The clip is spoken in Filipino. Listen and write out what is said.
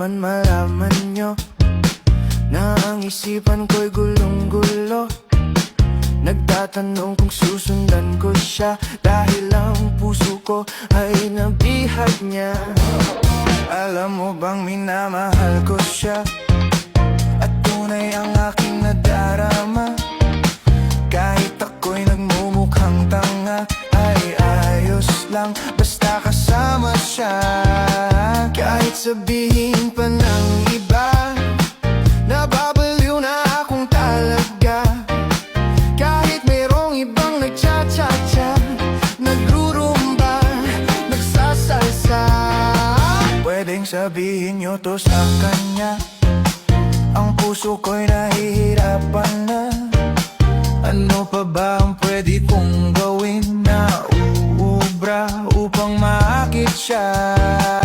naman malaman nyo na ang isipan ko'y gulong-gulo. Nagtatanong kung susundan ko siya, dahil ang puso ko ay nabihag niya. Alam mo bang minamahal ko siya, at tunay ang aking nadarama. Kahit ako'y nagmumukhang tanga, ay ayos lang basta kasama siya. Kahit sabihin pa ng iba, nababaliw na akong talaga. Kahit mayroong ibang nagcha-cha-cha, nagrurumba, nagsasalsa. Pwedeng sabihin nyo to sa kanya, ang puso ko'y nahihirapan na. Ano pa ba ang pwede kong gawin na uubra upang maakit siya?